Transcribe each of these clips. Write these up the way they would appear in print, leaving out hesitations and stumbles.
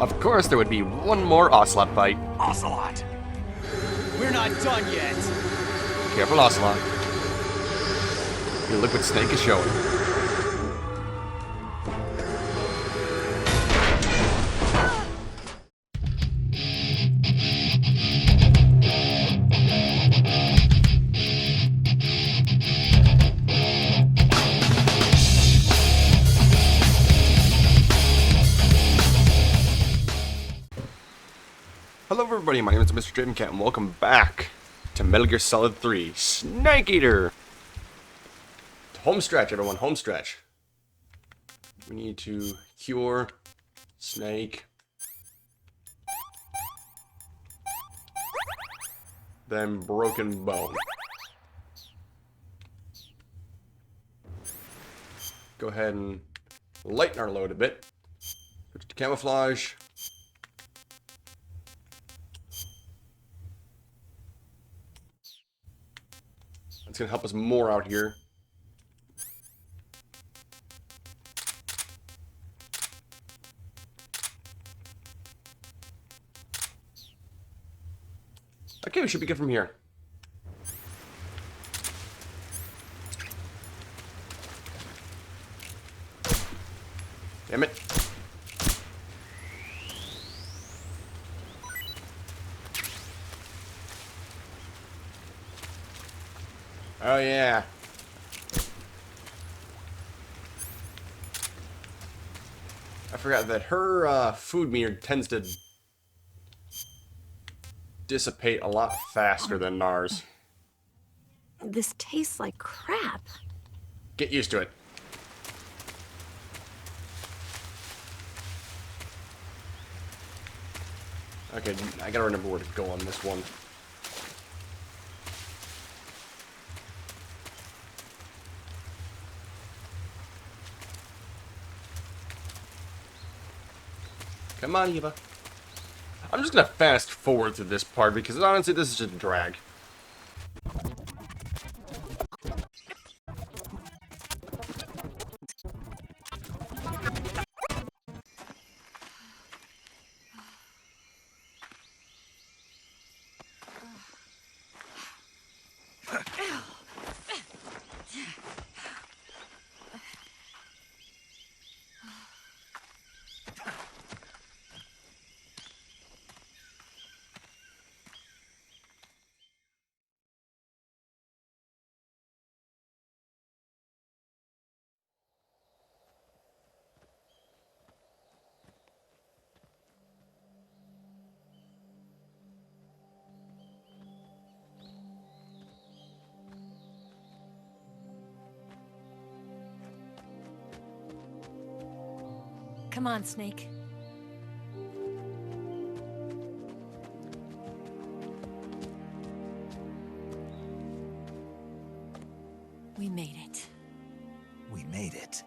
Of course, there would be one more Ocelot fight. Ocelot! We're not done yet! Careful, Ocelot. Your liquid snake is showing. Hello everybody, my name is MrDravenCat and welcome back to Metal Gear Solid 3 Snake Eater! Home stretch, everyone, home stretch. We need to cure Snake. Then Broken Bone. Go ahead and lighten our load a bit. Switch to camouflage. It's gonna help us more out here. Okay, we should be good from here. Damn it. Oh yeah. I forgot that her food meter tends to dissipate a lot faster than ours. This tastes like crap. Get used to it. Okay, I gotta remember where to go on this one. Come on, Eva. I'm just gonna fast forward through this part because honestly, this is just a drag. Come on, Snake. We made it. We made it.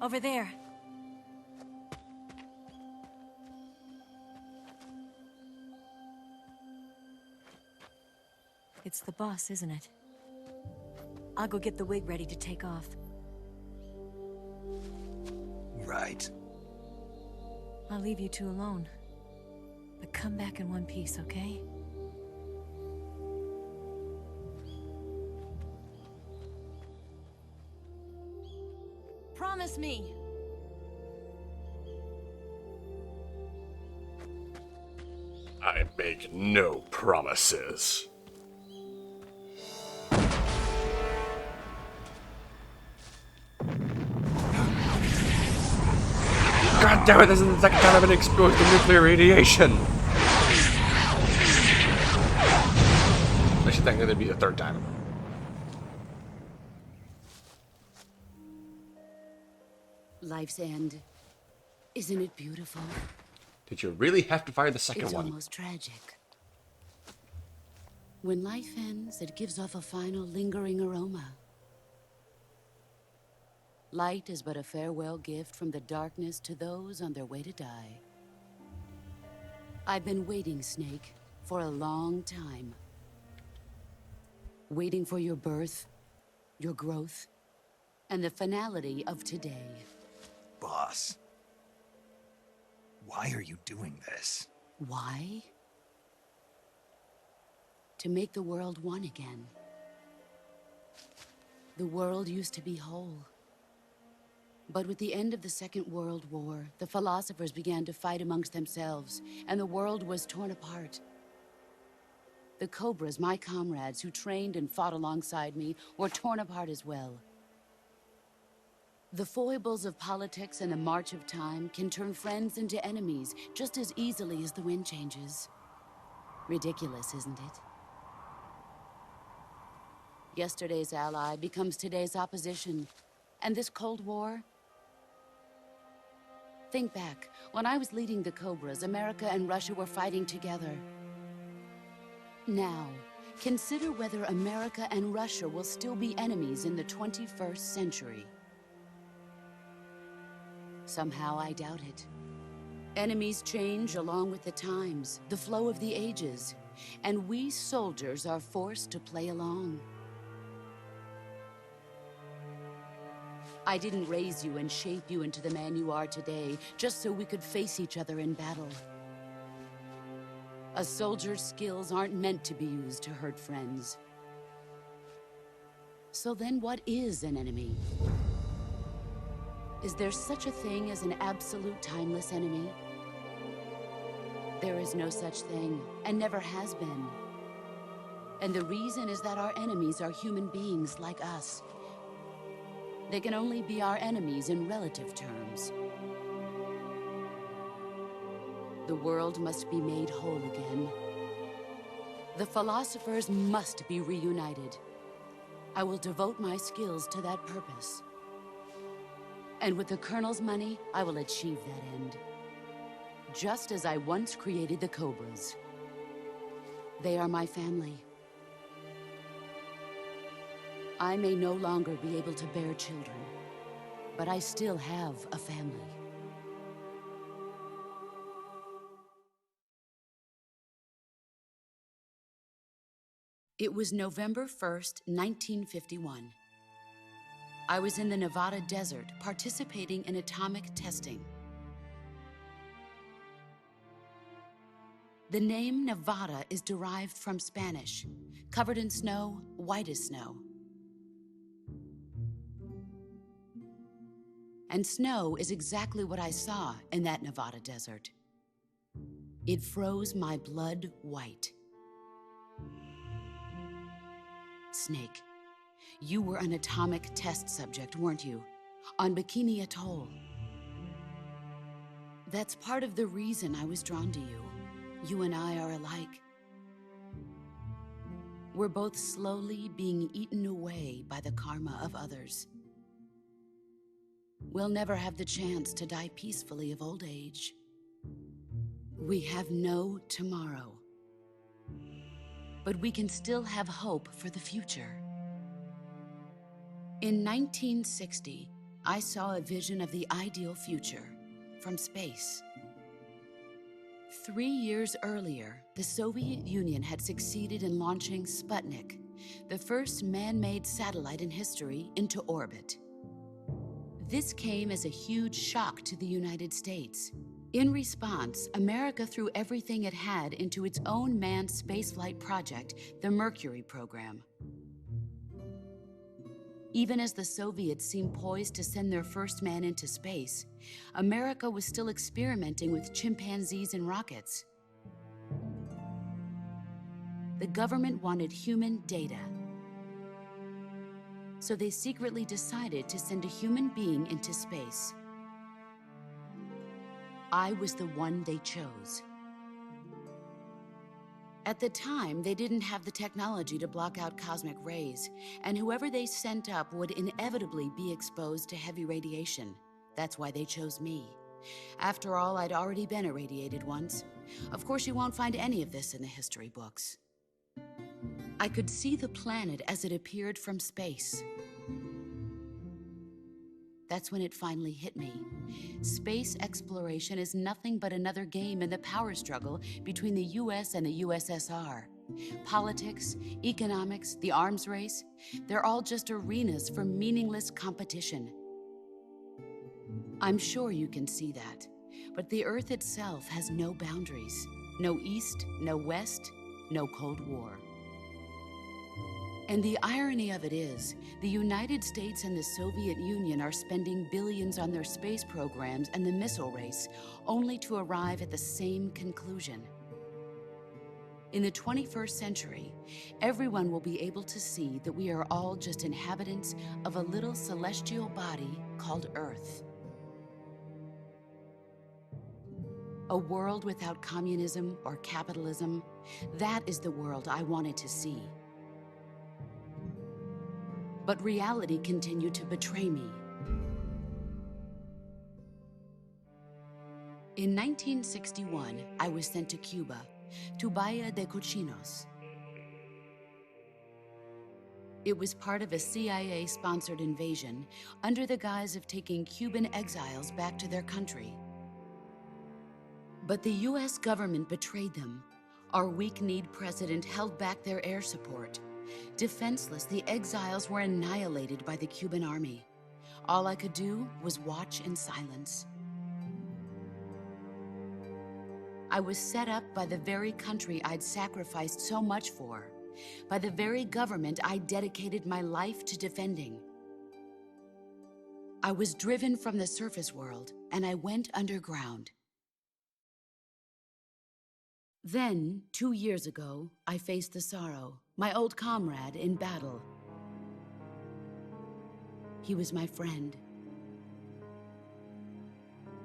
Over there. It's the boss, isn't it? I'll go get the wig ready to take off. Right. I'll leave you two alone. But come back in one piece, okay? Promise me! I make no promises. God damn it, this is the second time I've been exposed to nuclear radiation! I should think that it'd be the third time. Life's end. Isn't it beautiful? Did you really have to fire the second It's one? almost tragic. When life ends, it gives off a final lingering aroma. Light is but a farewell gift from the darkness to those on their way to die. I've been waiting, Snake, for a long time. Waiting for your birth, your growth, and the finality of today. Boss, why are you doing this? Why? To make the world one again. The world used to be whole. But with the end of the Second World War, the philosophers began to fight amongst themselves, and the world was torn apart. The Cobras, my comrades who trained and fought alongside me, were torn apart as well. The foibles of politics and the march of time can turn friends into enemies just as easily as the wind changes. Ridiculous, isn't it? Yesterday's ally becomes today's opposition. And this Cold War? Think back. When I was leading the Cobras, America and Russia were fighting together. Now, consider whether America and Russia will still be enemies in the 21st century. Somehow I doubt it. Enemies change along with the times, the flow of the ages, and we soldiers are forced to play along. I didn't raise you and shape you into the man you are today, just so we could face each other in battle. A soldier's skills aren't meant to be used to hurt friends. So then what is an enemy? Is there such a thing as an absolute timeless enemy? There is no such thing, and never has been. And the reason is that our enemies are human beings like us. They can only be our enemies in relative terms. The world must be made whole again. The philosophers must be reunited. I will devote my skills to that purpose. And with the Colonel's money, I will achieve that end. Just as I once created the Cobras. They are my family. I may no longer be able to bear children, but I still have a family. It was November 1st, 1951. I was in the Nevada desert participating in atomic testing. The name Nevada is derived from Spanish, covered in snow, white as snow. And snow is exactly what I saw in that Nevada desert. It froze my blood white. Snake, you were an atomic test subject, weren't you? On Bikini Atoll. That's part of the reason I was drawn to you. You and I are alike. We're both slowly being eaten away by the karma of others. We'll never have the chance to die peacefully of old age. We have no tomorrow. But we can still have hope for the future. In 1960, I saw a vision of the ideal future from space. 3 years earlier, the Soviet Union had succeeded in launching Sputnik, the first man-made satellite in history, into orbit. This came as a huge shock to the United States. In response, America threw everything it had into its own manned spaceflight project, the Mercury program. Even as the Soviets seemed poised to send their first man into space, America was still experimenting with chimpanzees and rockets. The government wanted human data. So they secretly decided to send a human being into space. I was the one they chose. At the time, they didn't have the technology to block out cosmic rays, and whoever they sent up would inevitably be exposed to heavy radiation. That's why they chose me. After all, I'd already been irradiated once. Of course, you won't find any of this in the history books. I could see the planet as it appeared from space. That's when it finally hit me. Space exploration is nothing but another game in the power struggle between the US and the USSR. Politics, economics, the arms race, they're all just arenas for meaningless competition. I'm sure you can see that, but the Earth itself has no boundaries. No East, no West, no Cold War. And the irony of it is, the United States and the Soviet Union are spending billions on their space programs and the missile race, only to arrive at the same conclusion. In the 21st century, everyone will be able to see that we are all just inhabitants of a little celestial body called Earth. A world without communism or capitalism, that is the world I wanted to see. But reality continued to betray me. In 1961, I was sent to Cuba, to Bahia de Cochinos. It was part of a CIA-sponsored invasion under the guise of taking Cuban exiles back to their country. But the US government betrayed them. Our weak-kneed president held back their air support. Defenseless, the exiles were annihilated by the Cuban army. All I could do was watch in silence. I was set up by the very country I'd sacrificed so much for, by the very government I dedicated my life to defending. I was driven from the surface world, and I went underground. Then, 2 years ago, I faced the Sorrow, my old comrade in battle. He was my friend.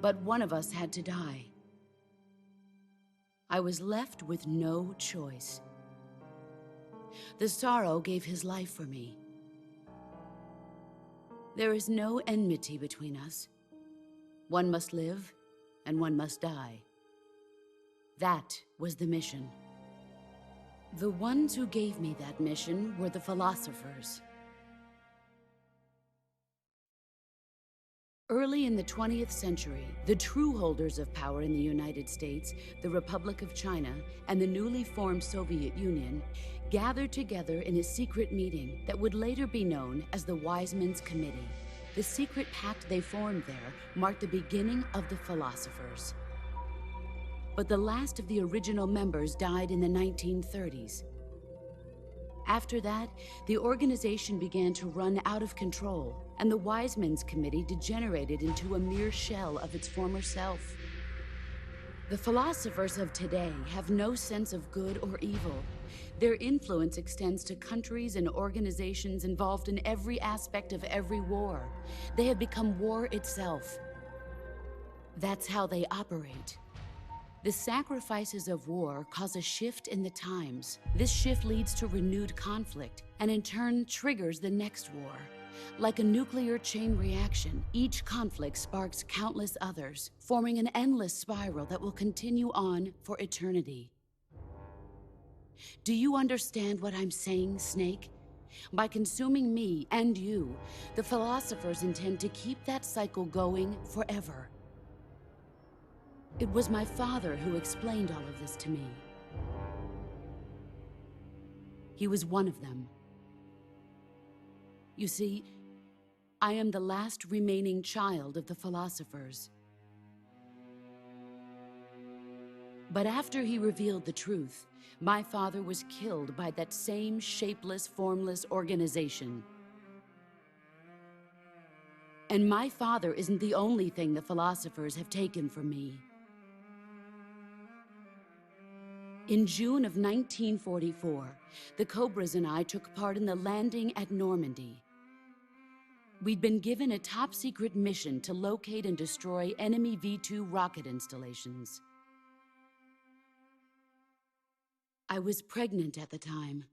But one of us had to die. I was left with no choice. The Sorrow gave his life for me. There is no enmity between us. One must live, and one must die. That was the mission. The ones who gave me that mission were the philosophers. Early in the 20th century, the true holders of power in the United States, the Republic of China, and the newly formed Soviet Union gathered together in a secret meeting that would later be known as the Wise Men's Committee. The secret pact they formed there marked the beginning of the philosophers. But the last of the original members died in the 1930s. After that, the organization began to run out of control, and the Wise Men's Committee degenerated into a mere shell of its former self. The philosophers of today have no sense of good or evil. Their influence extends to countries and organizations involved in every aspect of every war. They have become war itself. That's how they operate. The sacrifices of war cause a shift in the times. This shift leads to renewed conflict, and in turn triggers the next war. Like a nuclear chain reaction, each conflict sparks countless others, forming an endless spiral that will continue on for eternity. Do you understand what I'm saying, Snake? By consuming me and you, the philosophers intend to keep that cycle going forever. It was my father who explained all of this to me. He was one of them. You see, I am the last remaining child of the philosophers. But after he revealed the truth, my father was killed by that same shapeless, formless organization. And my father isn't the only thing the philosophers have taken from me. In June of 1944, the Cobras and I took part in the landing at Normandy. We'd been given a top-secret mission to locate and destroy enemy V-2 rocket installations. I was pregnant at the time.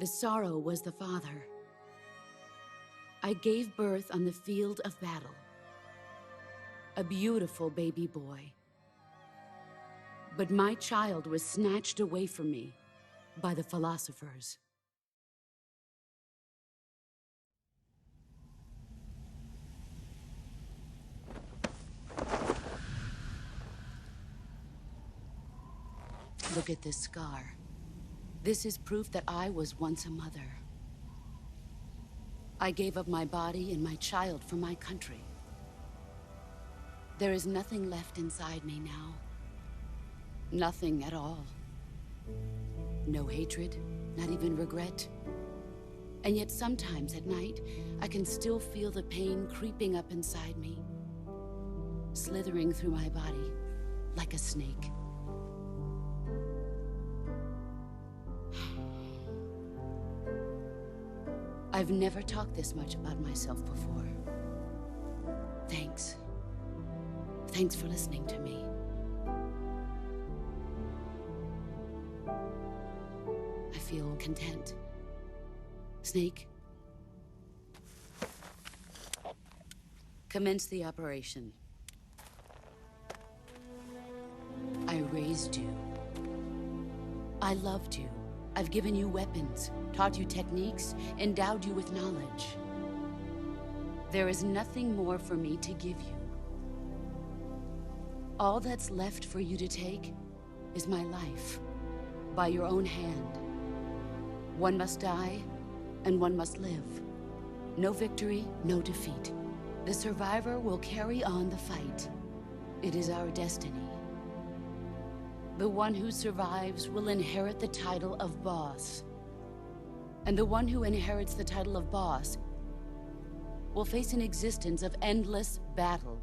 The Sorrow was the father. I gave birth on the field of battle. A beautiful baby boy. But my child was snatched away from me by the philosophers. Look at this scar. This is proof that I was once a mother. I gave up my body and my child for my country. There is nothing left inside me now. Nothing at all. No hatred, not even regret. And yet sometimes at night, I can still feel the pain creeping up inside me, slithering through my body like a snake. I've never talked this much about myself before. Thanks. Thanks for listening to me. I feel content. Snake, commence the operation. I raised you. I loved you. I've given you weapons, taught you techniques, endowed you with knowledge. There is nothing more for me to give you. All that's left for you to take is my life, by your own hand. One must die, and one must live. No victory, no defeat. The survivor will carry on the fight. It is our destiny. The one who survives will inherit the title of boss. And the one who inherits the title of boss will face an existence of endless battle.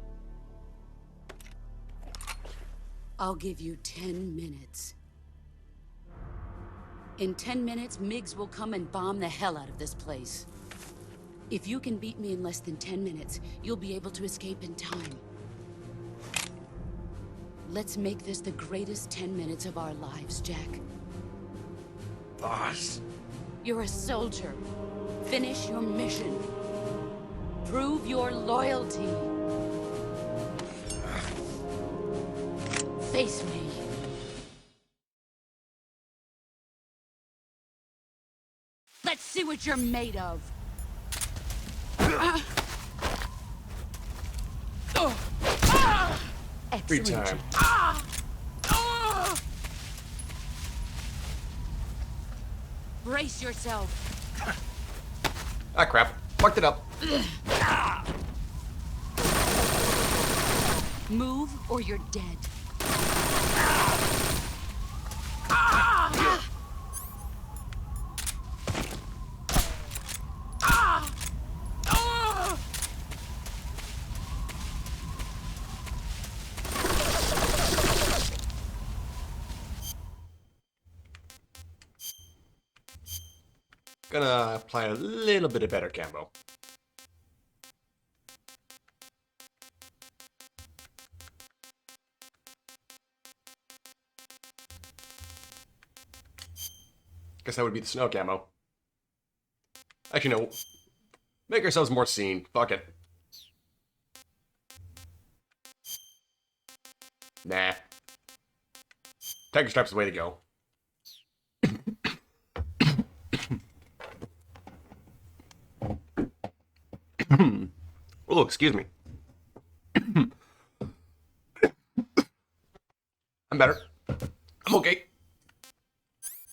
I'll give you 10 minutes. In 10 minutes, MiGs will come and bomb the hell out of this place. If you can beat me in less than 10 minutes, you'll be able to escape in time. Let's make this the greatest 10 minutes of our lives, Jack. Boss. You're a soldier. Finish your mission. Prove your loyalty. Face me. Let's see what you're made of. Free time. Brace yourself. Ah, crap. Fucked it up. Move or you're dead. Gonna apply a little bit of better camo. Guess that would be the snow camo. Actually, no. Make ourselves more seen. Fuck it. Nah. Tiger Stripe's the way to go. Oh, excuse me. I'm better. I'm okay.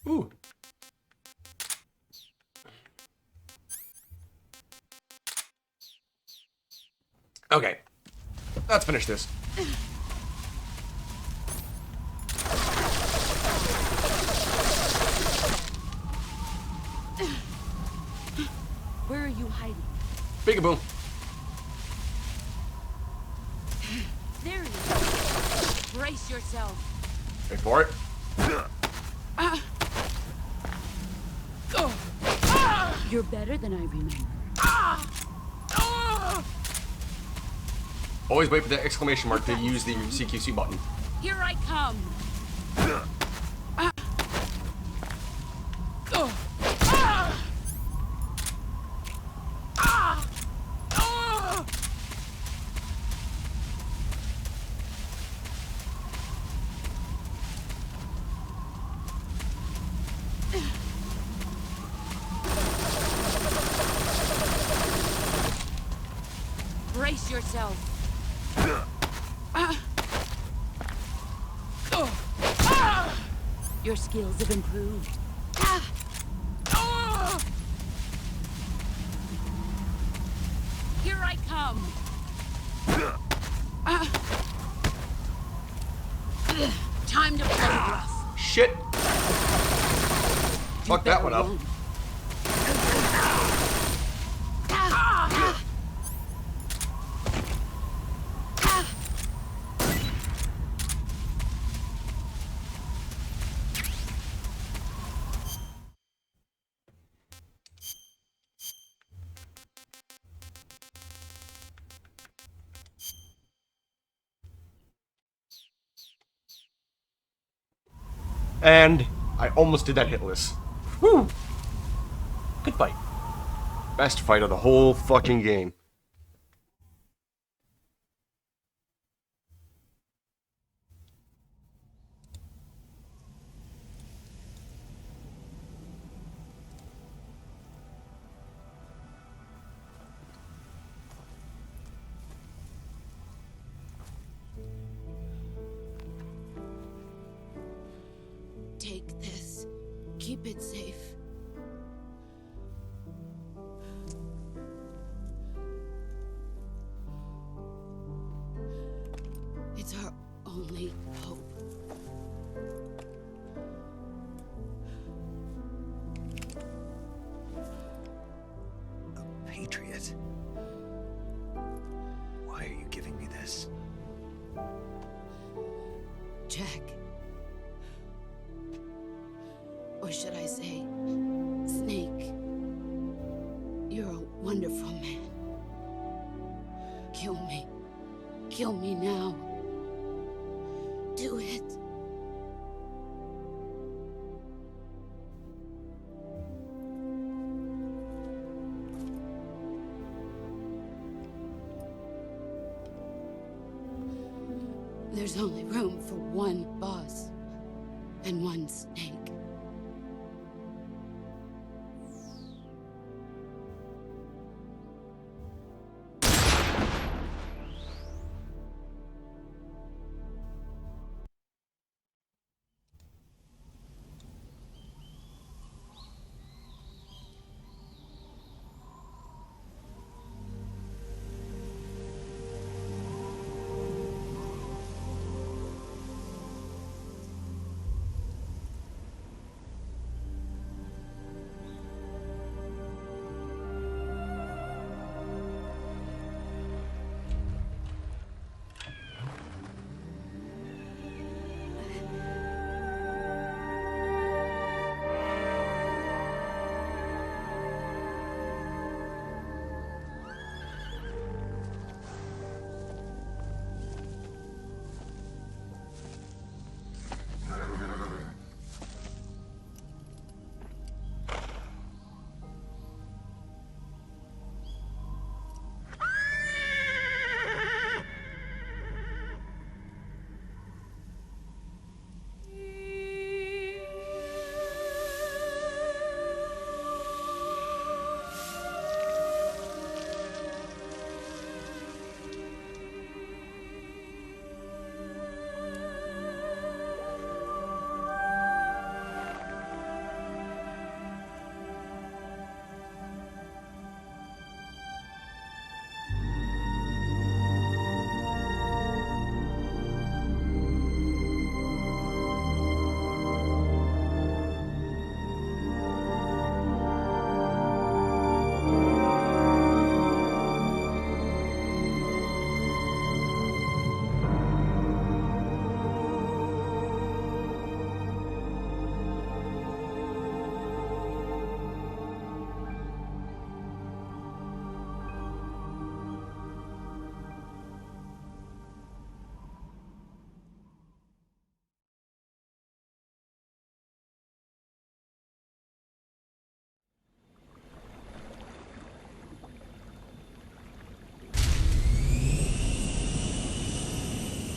Ooh. Okay. Let's finish this. Where are you hiding? Peekaboo. There you go. Brace yourself. Wait for it. You're better than I remember. Always wait for the exclamation mark to use the CQC button. Here I come. Brace yourself. Your skills have improved. Come. Time to play rough. Shit. Fuck that one up. Alone. And I almost did that hitless. Woo! Good fight. Best fight of the whole fucking game. Take this. Keep it safe. It's our only hope. A patriot? Why are you giving me this? Jack. Or should I say, Snake? You're a wonderful man. Kill me. Kill me now. Do it. There's only room for one boss and one snake.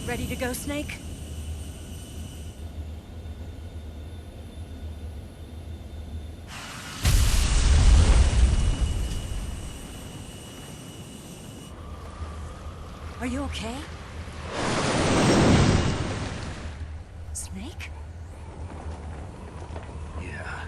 Ready to go, Snake? Are you okay? Snake? Yeah.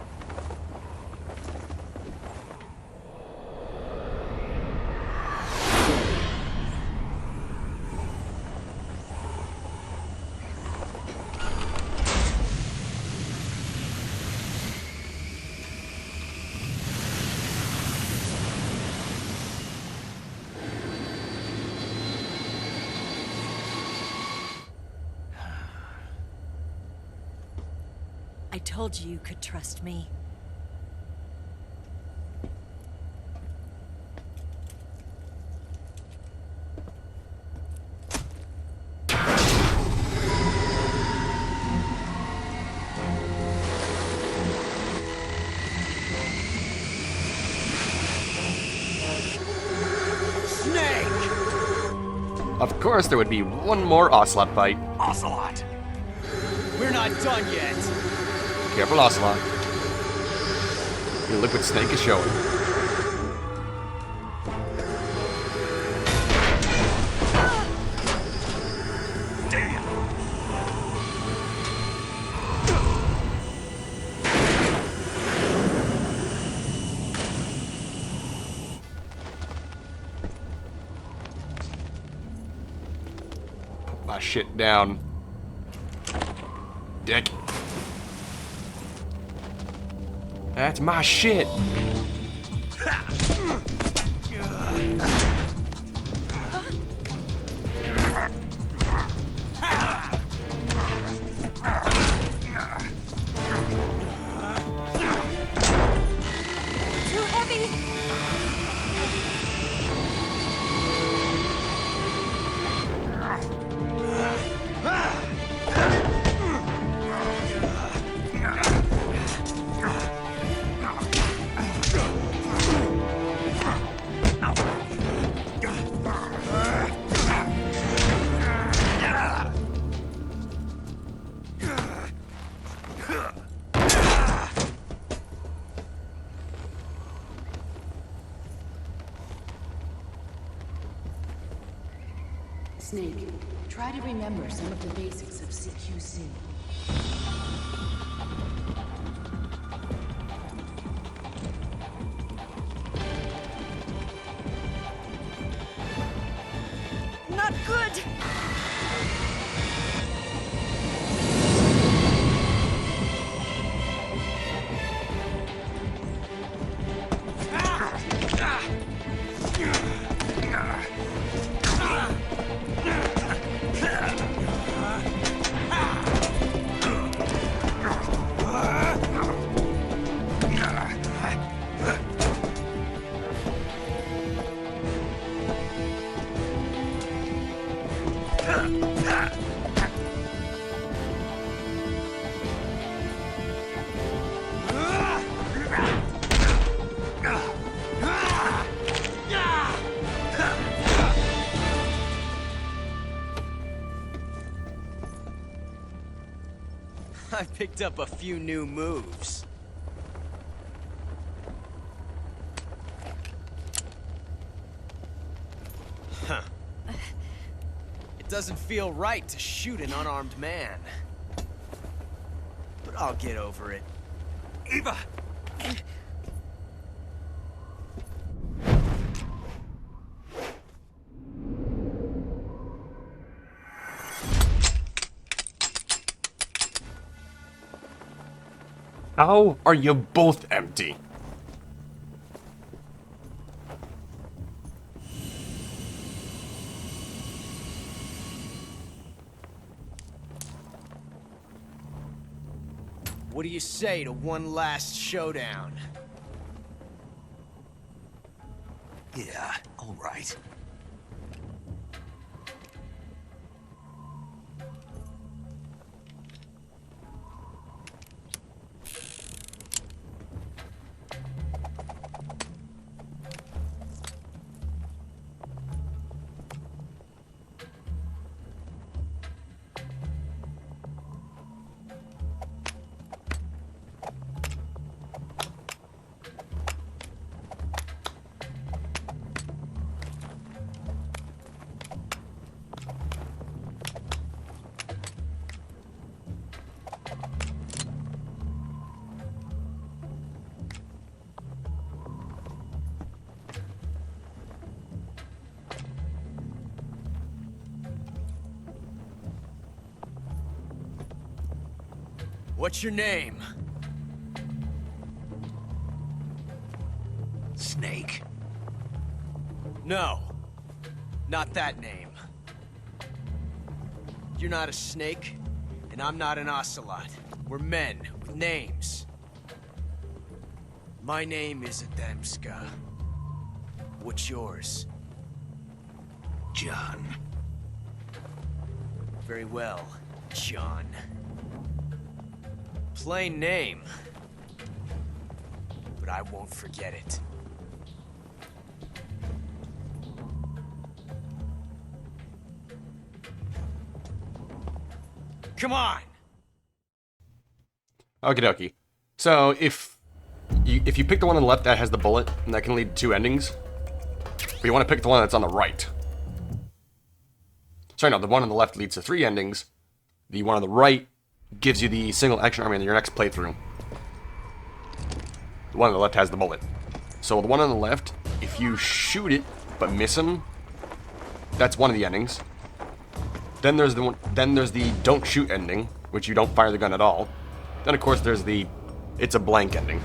I told you you could trust me. Of course, there would be one more Ocelot fight. Ocelot! We're not done yet! Careful, Ocelot. Your liquid snake is showing. Put my shit down. Dick. That's my shit. Too heavy! Snake, try to remember some of the basics of CQC. Not good! I picked up a few new moves. Huh. It doesn't feel right to shoot an unarmed man. But I'll get over it. Eva! How are you both empty? What do you say to one last showdown? Yeah, all right. What's your name? Snake. No. Not that name. You're not a snake, and I'm not an ocelot. We're men with names. My name is Adamska. What's yours? John. Very well, John. Plain name. But I won't forget it. Come on! Okie dokie. So if you pick the one on the left that has the bullet, and that can lead to two endings, but you want to pick the one that's on the right. Sorry, no, the one on the left leads to three endings. The one on the right gives you the single action army in your next playthrough. The one on the left has the bullet. So the one on the left, if you shoot it but miss him, that's one of the endings. Then there's the don't shoot ending, which you don't fire the gun at all. Then of course there's the it's a blank ending.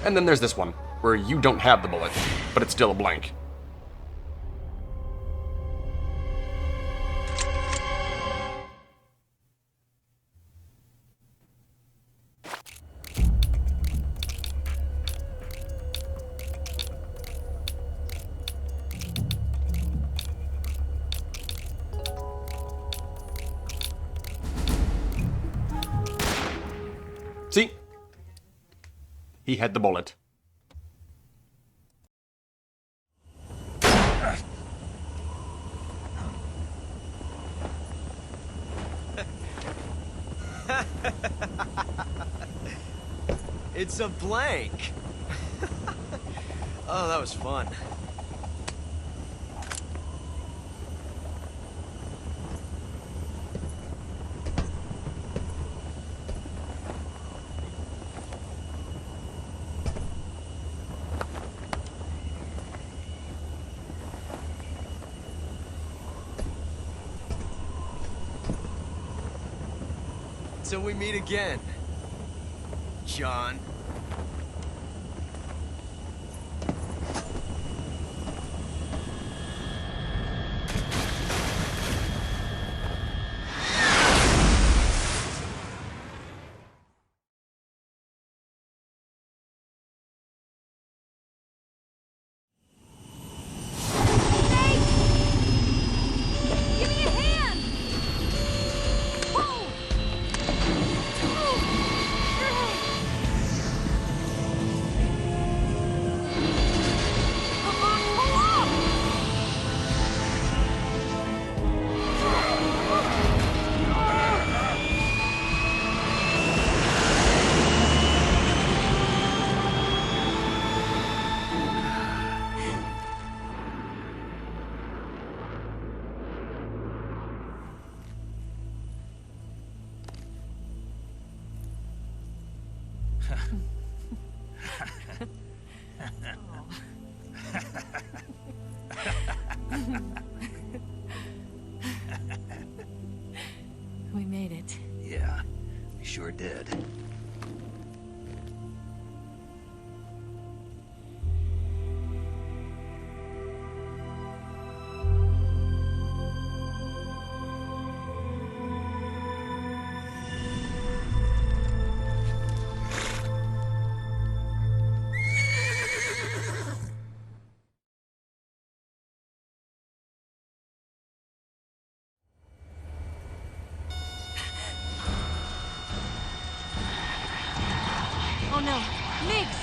And then there's this one, where you don't have the bullet, but it's still a blank. See? He had the bullet. It's a blank. Oh, that was fun. Till we meet again, John. Give me a hand! Whoa! We made it. Yeah, we sure did. Oh no, Migs!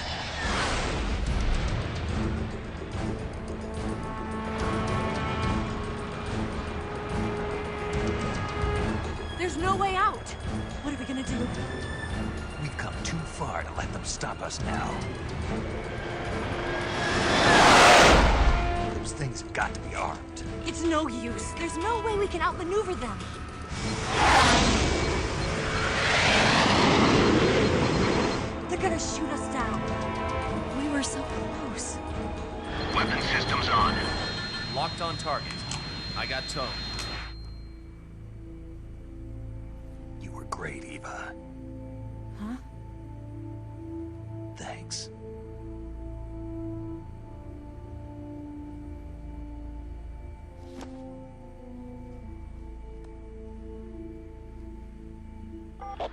There's no way out. What are we gonna do? We've come too far to let them stop us now. Those things have got to be armed. It's no use. There's no way we can outmaneuver them. They're gonna shoot us down. We were so close. Weapon systems on. Locked on target. I got towed. You were great, Eva. Huh? Thanks.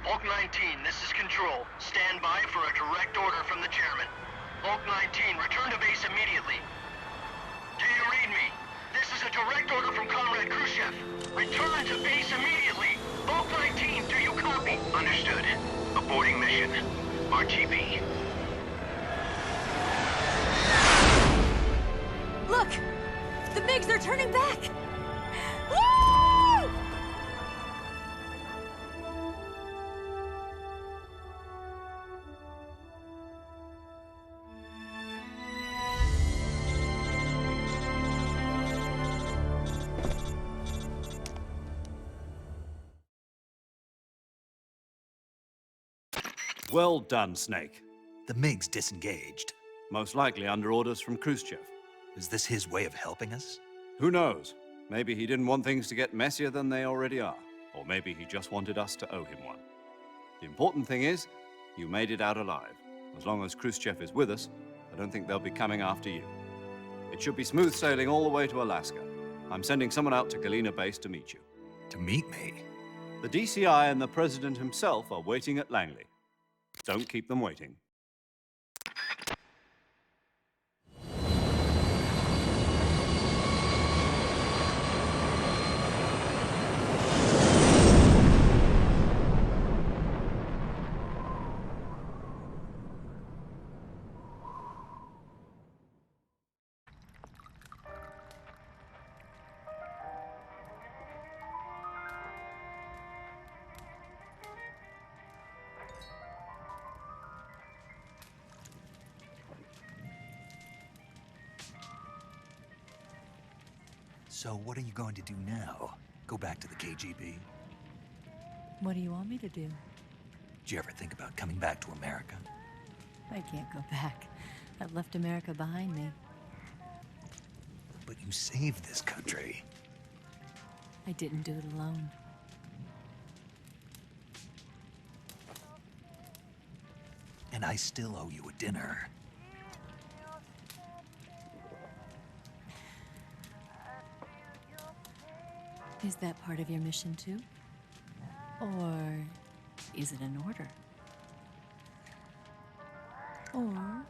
Bulk 19, this is Control. Stand by for a direct order from the chairman. Bulk 19, return to base immediately. Do you read me? This is a direct order from Comrade Khrushchev. Return to base immediately. Bulk 19, do you copy? Understood. Aborting mission. RTB. Look! The MiGs are turning back! Woo! Well done, Snake. The MiG's disengaged. Most likely under orders from Khrushchev. Is this his way of helping us? Who knows? Maybe he didn't want things to get messier than they already are. Or maybe he just wanted us to owe him one. The important thing is, you made it out alive. As long as Khrushchev is with us, I don't think they'll be coming after you. It should be smooth sailing all the way to Alaska. I'm sending someone out to Galena Base to meet you. To meet me? The DCI and the President himself are waiting at Langley. Don't keep them waiting. So what are you going to do now? Go back to the KGB? What do you want me to do? Did you ever think about coming back to America? I can't go back. I've left America behind me. But you saved this country. I didn't do it alone. And I still owe you a dinner. Is that part of your mission too? Or is it an order? Or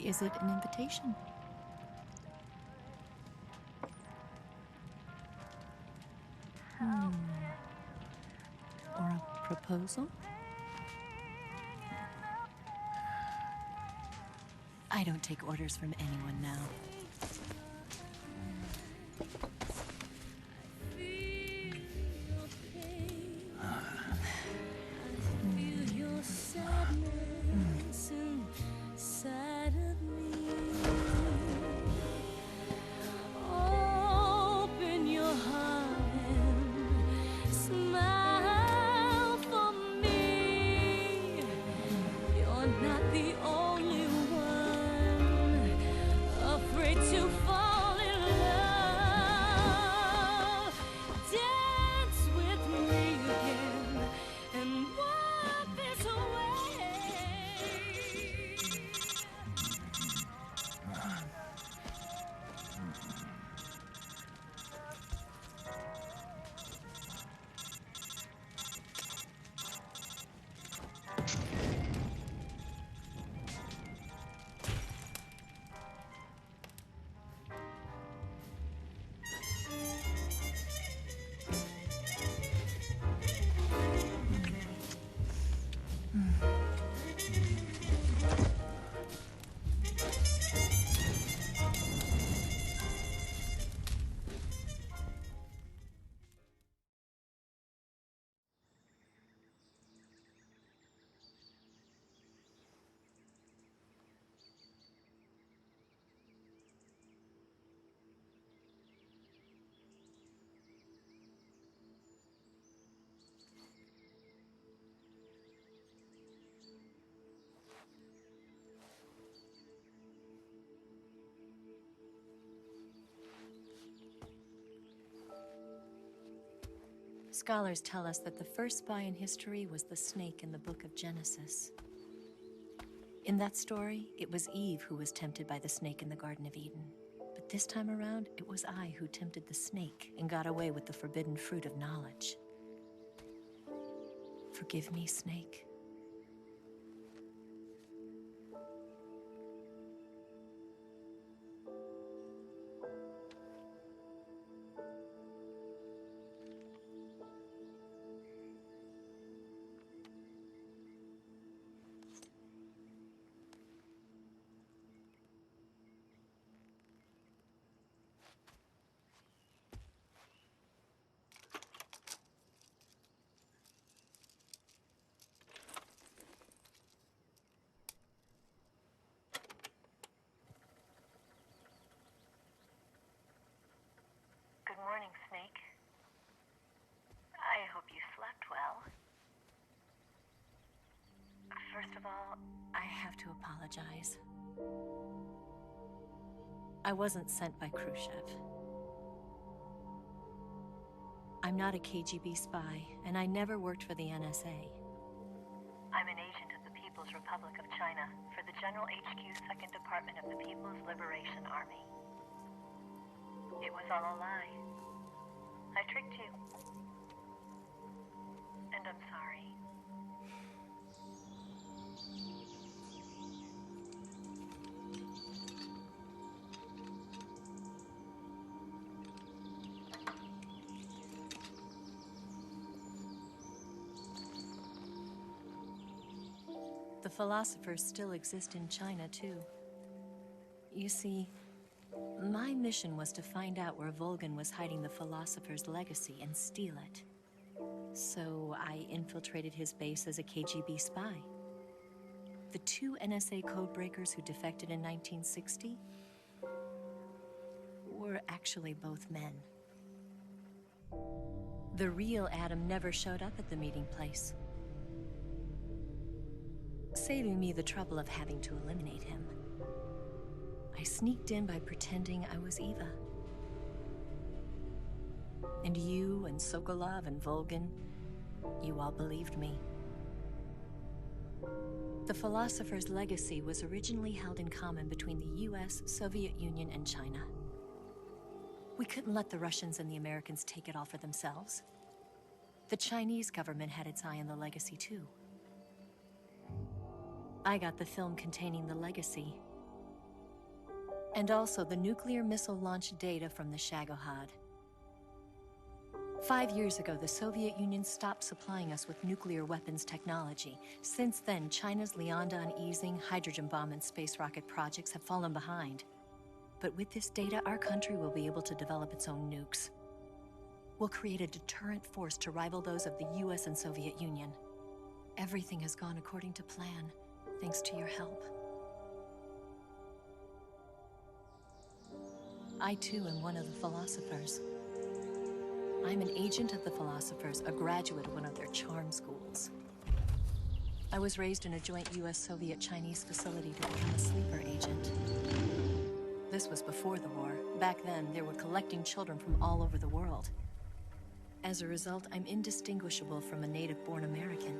is it an invitation? Or a proposal? I don't take orders from anyone now. Scholars tell us that the first spy in history was the snake in the book of Genesis. In that story, it was Eve who was tempted by the snake in the Garden of Eden. But this time around, it was I who tempted the snake and got away with the forbidden fruit of knowledge. Forgive me, Snake. Good morning, Snake. I hope you slept well. First of all, I have to apologize. I wasn't sent by Khrushchev. I'm not a KGB spy, and I never worked for the NSA. I'm an agent of the People's Republic of China for the General HQ 2nd Department of the People's Liberation Army. It was all a lie. I tricked you. And I'm sorry. The philosophers still exist in China, too. You see, my mission was to find out where Volgin was hiding the philosopher's legacy and steal it. So I infiltrated his base as a KGB spy. The 2 NSA codebreakers who defected in 1960 were actually both men. The real Adam never showed up at the meeting place, saving me the trouble of having to eliminate him. I sneaked in by pretending I was Eva. And you and Sokolov and Volgin, you all believed me. The philosopher's legacy was originally held in common between the US, Soviet Union, and China. We couldn't let the Russians and the Americans take it all for themselves. The Chinese government had its eye on the legacy too. I got the film containing the legacy, and also the nuclear missile launch data from the Shagohod. 5 years ago, the Soviet Union stopped supplying us with nuclear weapons technology. Since then, China's Liaodong easing, hydrogen bomb, and space rocket projects have fallen behind. But with this data, our country will be able to develop its own nukes. We'll create a deterrent force to rival those of the US and Soviet Union. Everything has gone according to plan, thanks to your help. I too am one of the philosophers. I'm an agent of the philosophers, a graduate of one of their charm schools. I was raised in a joint US-Soviet-Chinese facility to become a sleeper agent. This was before the war. Back then, they were collecting children from all over the world. As a result, I'm indistinguishable from a native-born American.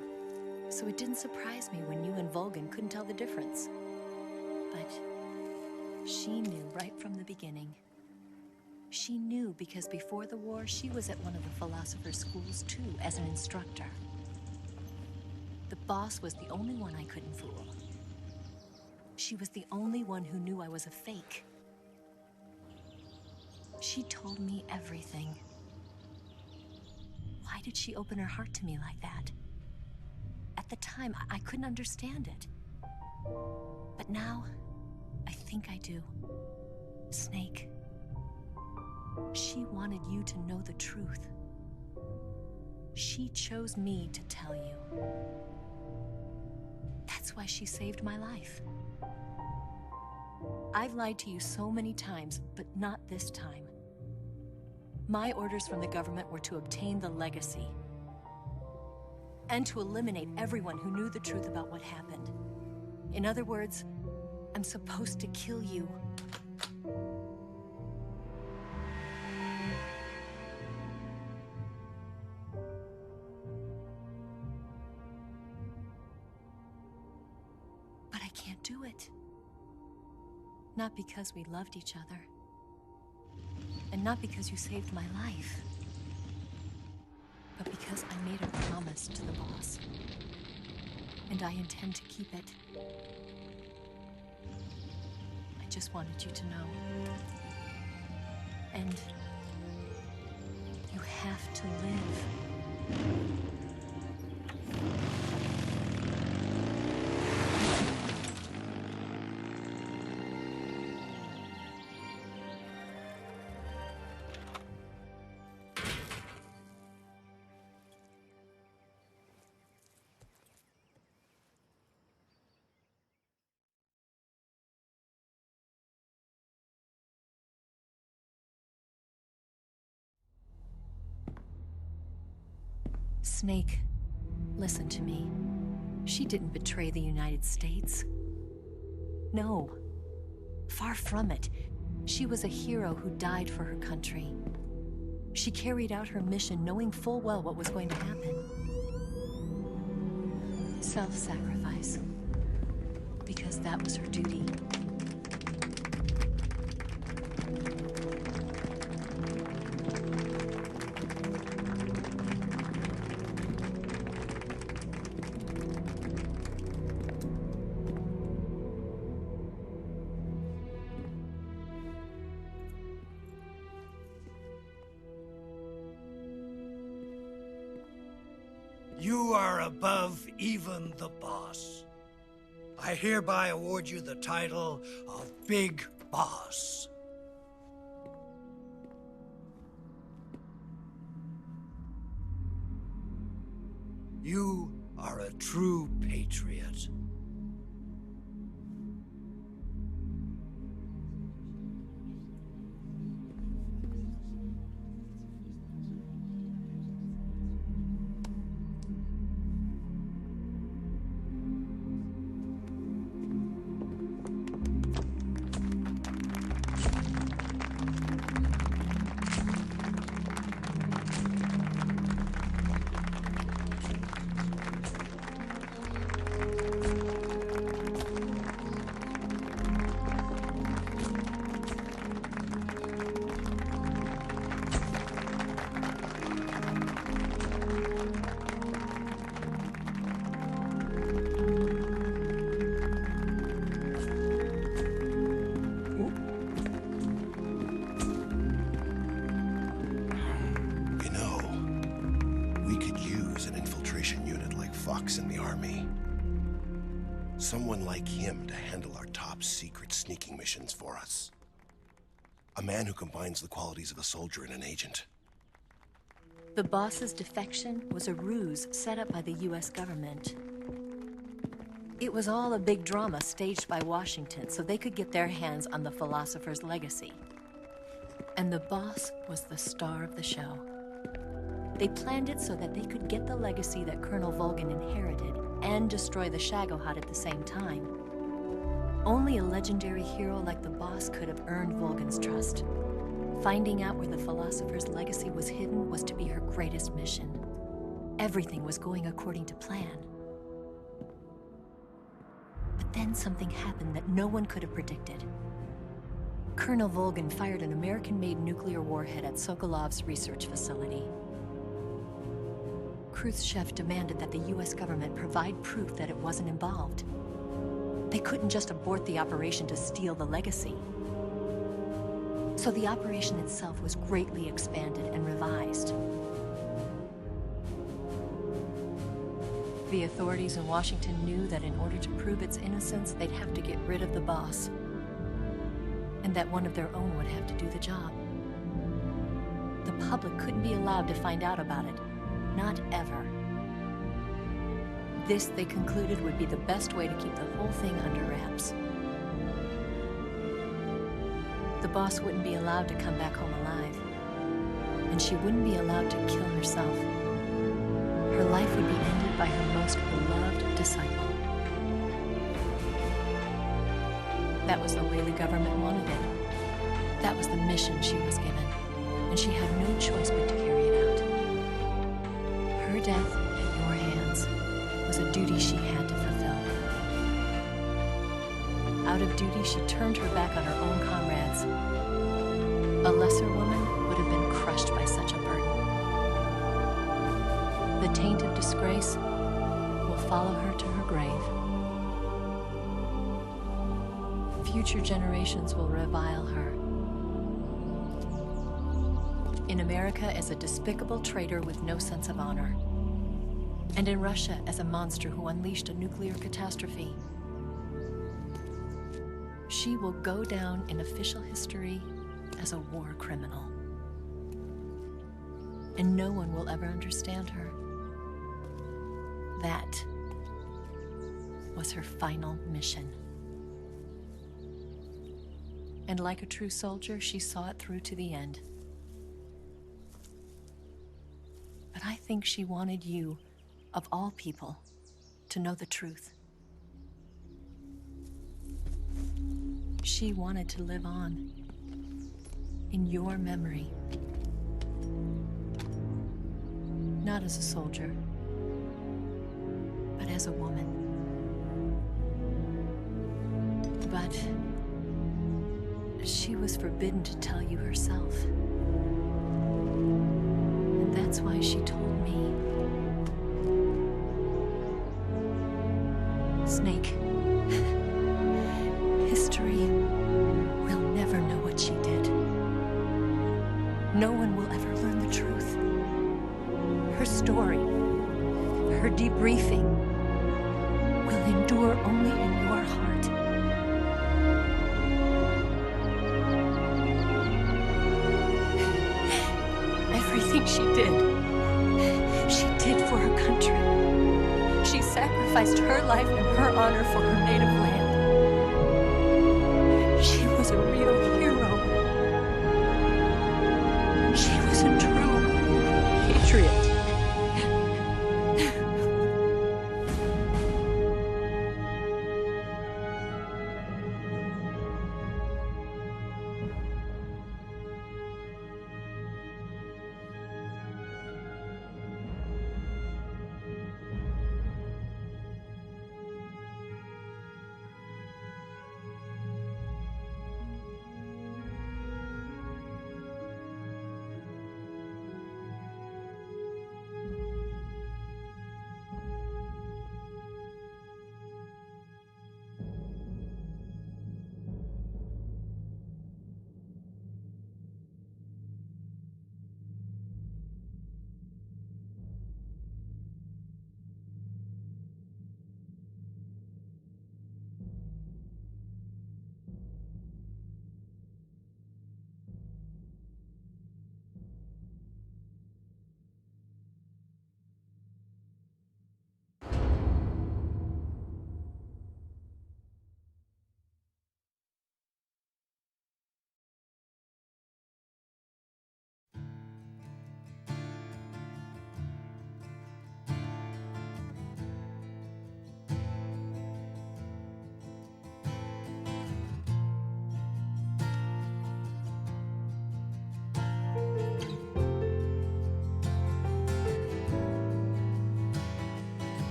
So it didn't surprise me when you and Volgin couldn't tell the difference. But she knew right from the beginning. She knew because before the war, she was at one of the philosopher's schools too, as an instructor. The boss was the only one I couldn't fool. She was the only one who knew I was a fake. She told me everything. Why did she open her heart to me like that? At the time, I couldn't understand it. But now, I think I do. Snake. She wanted you to know the truth. She chose me to tell you. That's why she saved my life. I've lied to you so many times, but not this time. My orders from the government were to obtain the legacy and to eliminate everyone who knew the truth about what happened. In other words, I'm supposed to kill you. But I can't do it. Not because we loved each other. And not because you saved my life. But because I made a promise. trust to the boss. And I intend to keep it. I just wanted you to know. And you have to live. Snake, listen to me. She didn't betray the United States. No. Far from it. She was a hero who died for her country. She carried out her mission knowing full well what was going to happen. Self-sacrifice. Because that was her duty. You are above even the boss. I hereby award you the title of Big Boss. You are a true patriot. In the army. Someone like him to handle our top secret sneaking missions for us. A man who combines the qualities of a soldier and an agent. The boss's defection was a ruse set up by the US government. It was all a big drama staged by Washington so they could get their hands on the philosopher's legacy. And the boss was the star of the show. They planned it so that they could get the legacy that Colonel Volgin inherited and destroy the Shagohod at the same time. Only a legendary hero like the boss could have earned Volgin's trust. Finding out where the philosopher's legacy was hidden was to be her greatest mission. Everything was going according to plan. But then something happened that no one could have predicted. Colonel Volgin fired an American-made nuclear warhead at Sokolov's research facility. Khrushchev demanded that the US government provide proof that it wasn't involved. They couldn't just abort the operation to steal the legacy. So the operation itself was greatly expanded and revised. The authorities in Washington knew that in order to prove its innocence, they'd have to get rid of the boss. And that one of their own would have to do the job. The public couldn't be allowed to find out about it. Not ever. This, they concluded, would be the best way to keep the whole thing under wraps. The boss wouldn't be allowed to come back home alive. And she wouldn't be allowed to kill herself. Her life would be ended by her most beloved disciple. That was the way the government wanted it. That was the mission she was given. And she had no choice but to carry it out. Her death at your hands was a duty she had to fulfill. Out of duty, she turned her back on her own comrades. A lesser woman would have been crushed by such a burden. The taint of disgrace will follow her to her grave. Future generations will revile her. In America as a despicable traitor with no sense of honor. And in Russia as a monster who unleashed a nuclear catastrophe. She will go down in official history as a war criminal. And no one will ever understand her. That was her final mission. And like a true soldier, she saw it through to the end. But I think she wanted you, of all people, to know the truth. She wanted to live on in your memory. Not as a soldier, but as a woman. But she was forbidden to tell you herself. And that's why she told me. Snake, history will never know what she did. No one will ever learn the truth. Her story, her debriefing, will endure only in your heart. Everything she did for her country. She sacrificed her life and her honor for her native land. She was a real hero. She was a true patriot.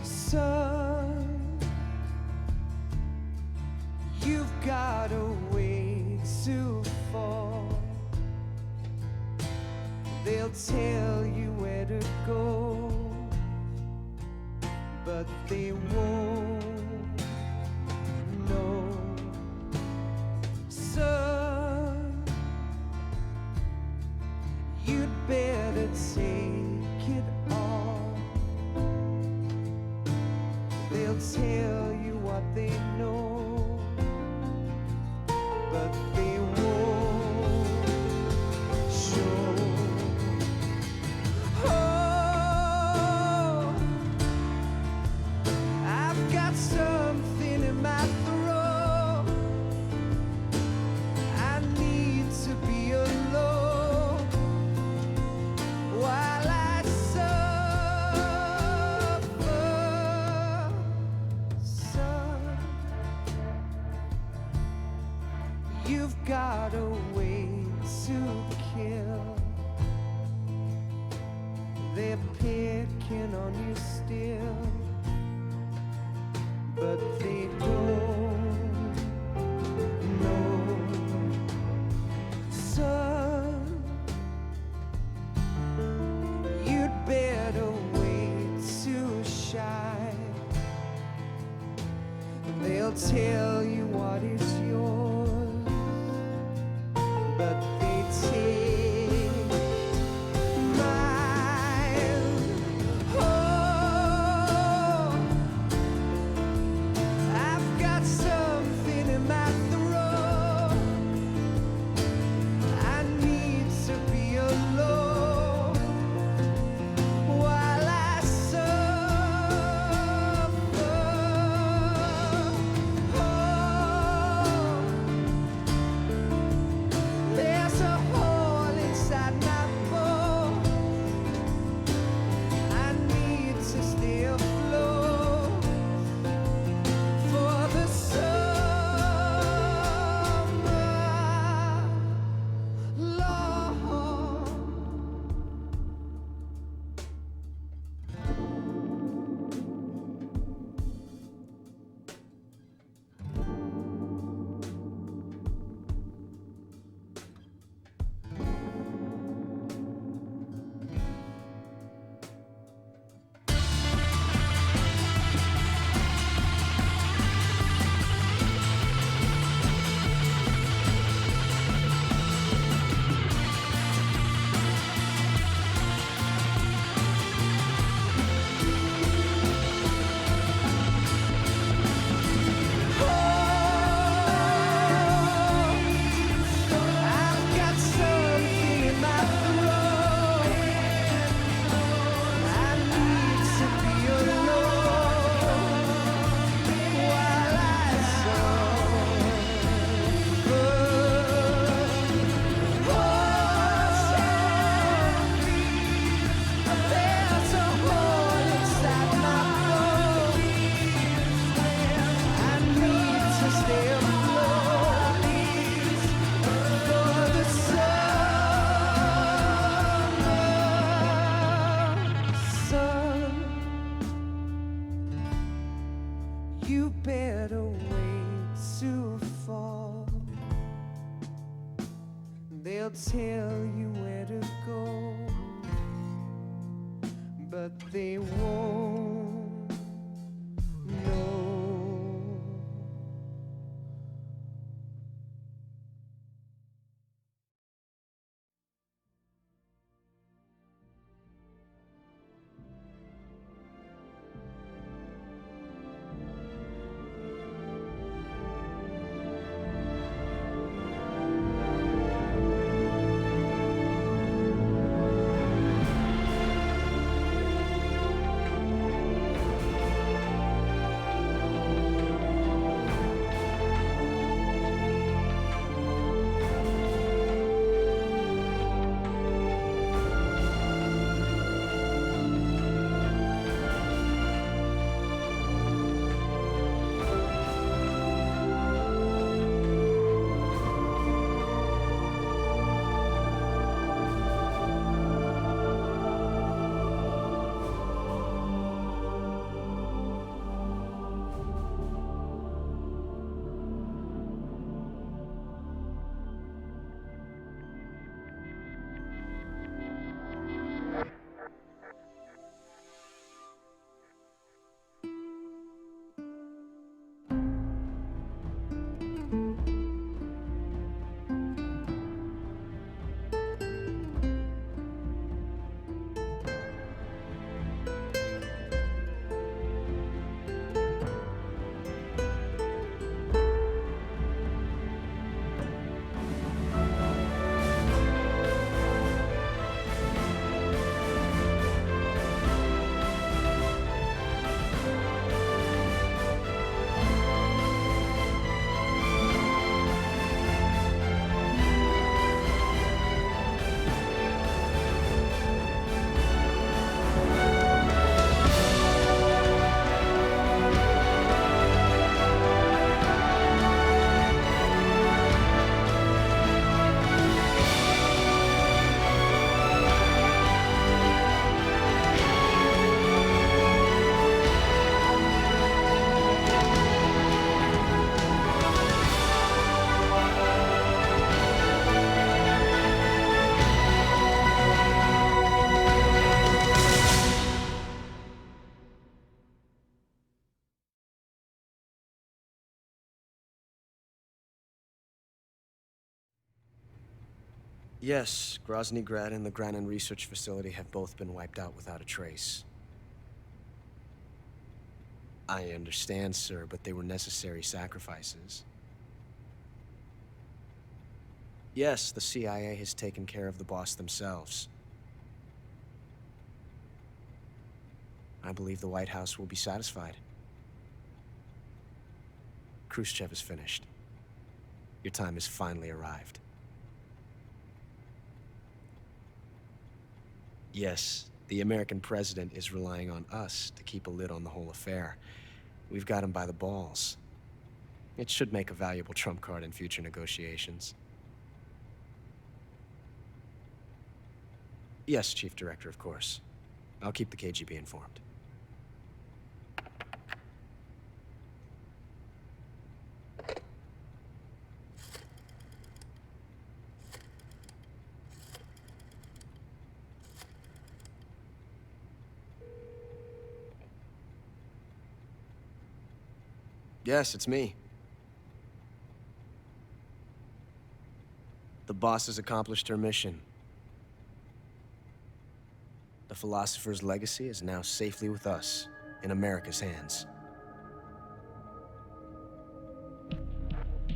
Son, you've got a way to fall. They'll tell you where to go, but they won't know. Son, you'd better take it all. They'll tell you what they know, but they won't show. Oh, I've got something in my throat. I need to be alone while I suffer. Son, you've got a way to kill. They're picking on you still, but they don't know. Son, you'd better wait tell you what is yours, but they take mine. Oh, I've got something in my throat. I need to be alone while I suffer. Oh, there's a hole inside my bones. I need to stay afloat for the summer, Lord. I've got something in my throat. I need to be alone while I suffer. There's a hole inside my bones. I need to stay afloat for the summer sun. You better wait to fall. They'll tell you where to go, but they won't know. Yes, Grozny Grad and the Granin Research Facility have both been wiped out without a trace. I understand, sir, but they were necessary sacrifices. Yes, the CIA has taken care of the boss themselves. I believe the White House will be satisfied. Khrushchev is finished. Your time has finally arrived. Yes, the American president is relying on us to keep a lid on the whole affair. We've got him by the balls. It should make a valuable trump card in future negotiations. Yes, Chief Director, of course. I'll keep the KGB informed. Yes, it's me. The boss has accomplished her mission. The philosopher's legacy is now safely with us, in America's hands.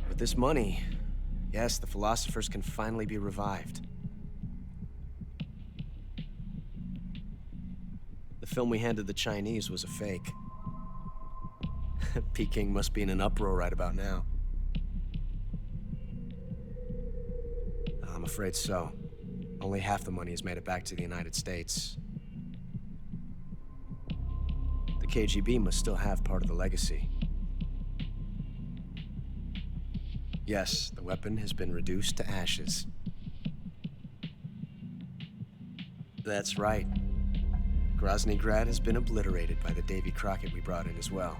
With this money, yes, the philosophers can finally be revived. The film we handed the Chinese was a fake. Peking must be in an uproar right about now. I'm afraid so. Only half the money has made it back to the United States. The KGB must still have part of the legacy. Yes, the weapon has been reduced to ashes. That's right. Grozny Grad has been obliterated by the Davy Crockett we brought in as well.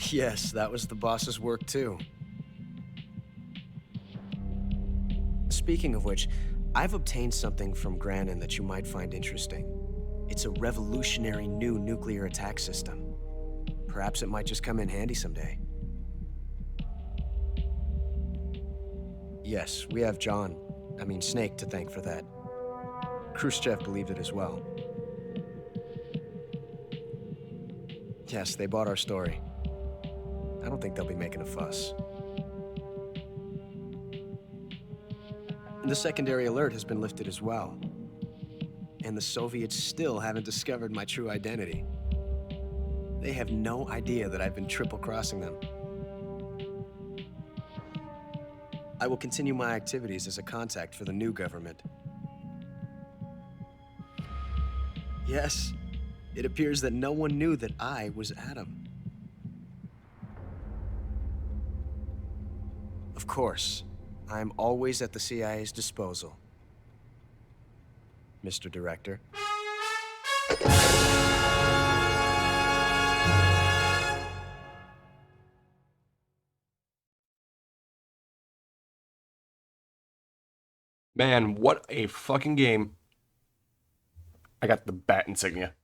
Yes, that was the boss's work too. Speaking of which, I've obtained something from Granin that you might find interesting. It's a revolutionary new nuclear attack system. Perhaps it might just come in handy someday. Yes, we have Snake to thank for that. Khrushchev believed it as well. Yes, they bought our story. I don't think they'll be making a fuss. The secondary alert has been lifted as well. And the Soviets still haven't discovered my true identity. They have no idea that I've been triple-crossing them. I will continue my activities as a contact for the new government. Yes, it appears that no one knew that I was Adam. Of course, I'm always at the CIA's disposal, Mr. Director. Man, what a fucking game. I got the bat insignia.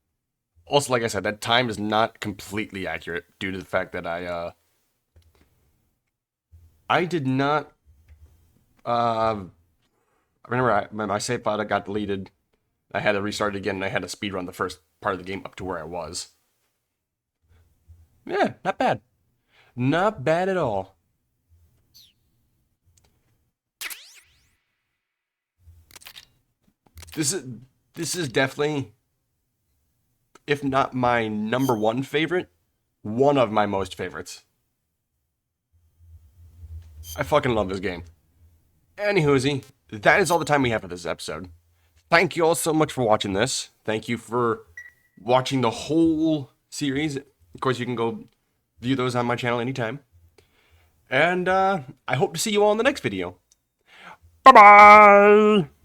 Also, like I said, that time is not completely accurate due to the fact that I did not, I remember my save file got deleted. I had to restart it again, and I had to speedrun the first part of the game up to where I was. Yeah, not bad. Not bad at all. This is definitely, if not my #1 favorite, one of my most favorites. I fucking love this game. Anywhoosie, that is all the time we have for this episode. Thank you all so much for watching this. Thank you for watching the whole series. Of course, you can go view those on my channel anytime. And I hope to see you all in the next video. Bye-bye!